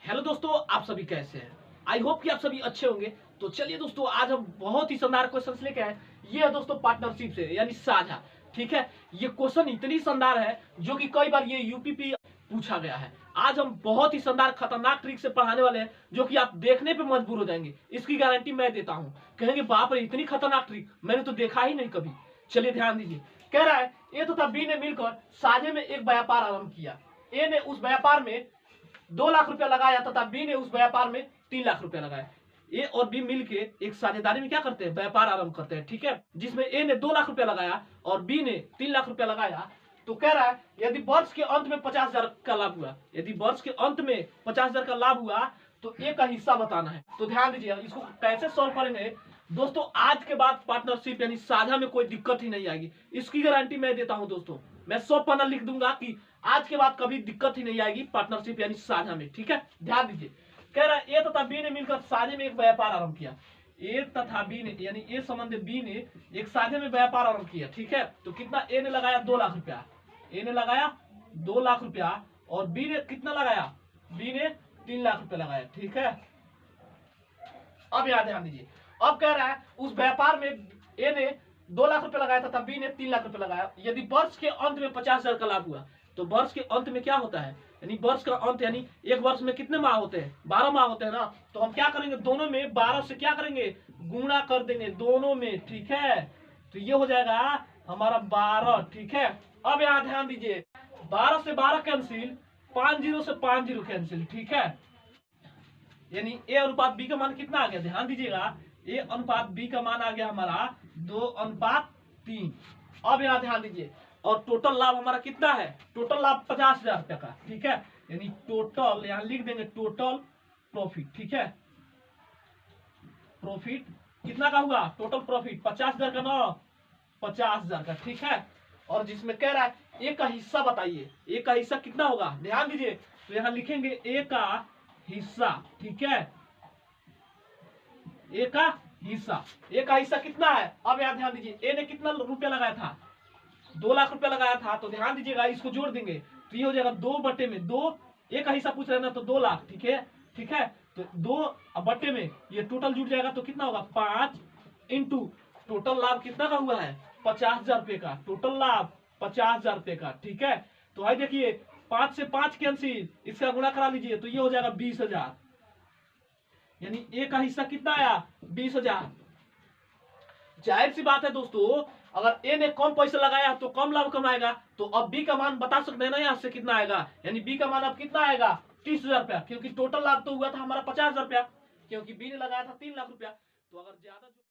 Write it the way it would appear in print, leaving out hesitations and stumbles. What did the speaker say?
Hello दोस्तों, आप सभी कैसे हैं? आई होप कि आप सभी अच्छे होंगे। तो चलिए दोस्तों, आज हम बहुत ही शानदार क्वेश्चन लेके आए। ये है दोस्तों पार्टनरशिप से यानी साझा। ठीक है, ये क्वेश्चन इतनी शानदार है जो कि कई बार ये यूपीपी पूछा गया है। आज हम बहुत ही शानदार खतरनाक ट्रिक से पढ़ाने वाले हैं जो कि आप देखने पे मजबूर हो जाएंगे। इसकी गारंटी मैं देता हूँ। कहेंगे बाप रे, इतनी खतरनाक ट्रिक मैंने तो देखा ही नहीं कभी। चलिए ध्यान दीजिए। कह रहा है ए तथा बी ने मिलकर साझे में एक व्यापार आरंभ किया। ए ने उस व्यापार में 2 लाख रुपया लगाया तथा बी ने उस व्यापार में 3 लाख रुपया लगाया। ए और बी मिलके एक साझेदारी में क्या करते हैं? व्यापार आरंभ करते हैं। ठीक है, जिसमें ए ने 2 लाख रुपया लगाया और बी ने 3 लाख रुपया लगाया। तो कह रहा है यदि वर्ष के अंत में 50,000 का लाभ हुआ, यदि वर्ष के अंत में 50,000 का लाभ हुआ तो ए का हिस्सा बताना है। तो ध्यान दीजिए, इसको कैसे सॉल्व करेंगे दोस्तों। आज के बाद पार्टनरशिप यानी साझा में कोई दिक्कत ही नहीं आएगी, इसकी गारंटी मैं देता हूं दोस्तों। मैं 100 पन्ना लिख दूंगा कि आज के बाद कभी दिक्कत ही नहीं आएगी पार्टनरशिप यानी साझा में। ठीक है, ध्यान दीजिए। कह रहा है ए तथा बी ने मिलकर साझे में एक व्यापार आरंभ किया। ए तथा बी ने यानी ए संबंध बी ने एक साझे में व्यापार आरंभ किया। ठीक है, तो कितना? ए ने लगाया 2 लाख रुपया, ए ने लगाया 2 लाख रुपया और बी ने कितना लगाया? बी ने 3 लाख रुपया लगाया। ठीक है, अब याद ध्यान दीजिए। अब कह रहा है उस व्यापार में ए ने 2 लाख रुपया लगाया था, बी ने 3 लाख रुपया लगाया। यदि वर्ष के अंत में 50,000 का लाभ हुआ तो वर्ष के अंत में क्या होता है? यानी वर्ष का अंत यानी एक वर्ष में कितने माह होते हैं? 12 माह होते हैं ना। तो हम क्या करेंगे? दोनों में 12 से क्या करेंगे? गुणा कर देंगे दोनों में। ठीक है, तो ये हो जाएगा हमारा 12। ठीक है, अब यहाँ ध्यान दीजिए। 12 से 12 कैंसिल, 5 जीरो से 5 जीरो कैंसिल। ठीक है, यानी ए अनुपात बी का मान कितना आ गया? ध्यान दीजिएगा, ए अनुपात बी का मान आ गया हमारा 2:3। अब यहाँ ध्यान दीजिए, और टोटल लाभ हमारा कितना है? टोटल लाभ 50,000 रुपया का। ठीक है, यानी टोटल यहाँ लिख देंगे टोटल प्रॉफिट। ठीक है, प्रॉफिट कितना का हुआ? टोटल प्रॉफिट 50,000 का ना, 50,000 का। ठीक है, और जिसमें कह रहा है ए का हिस्सा बताइए। ए का हिस्सा कितना होगा? ध्यान दीजिए, तो यहाँ लिखेंगे ए का हिस्सा। ठीक है, ए का हिस्सा। ए का हिस्सा कितना है? अब यहाँ ध्यान दीजिए, ए ने कितना रुपया लगाया था? 2 लाख रुपया लगाया था। तो ध्यान दीजिएगा, इसको जोड़ देंगे तो ये हो जाएगा 2/2। ए का हिस्सा पूछ रहे ना, तो 2 लाख। ठीक है, ठीक है, तो 2/में ये टोटल जुड़ जाएगा तो कितना होगा? 5 इंटू टोटल लाभ कितना का हुआ है? 50,000 रुपये का। टोटल लाभ 50,000 रुपये का। ठीक है, तो भाई देखिए 5 से 5 कैंसिल, इसका गुणा करा लीजिए तो ये हो जाएगा 20,000। यानी ए का हिस्सा कितना आया? 20,000। जाहिर सी बात है दोस्तों, अगर ए ने कम पैसा लगाया तो कम लाभ कमाएगा। तो अब बी का मान बता सकते हैं ना यहाँ से कितना आएगा? यानी बी का मान अब कितना आएगा? 30,000 रुपया, क्योंकि टोटल लाभ तो हुआ था हमारा 50,000 रुपया, क्योंकि बी ने लगाया था 3 लाख रुपया। तो अगर ज्यादा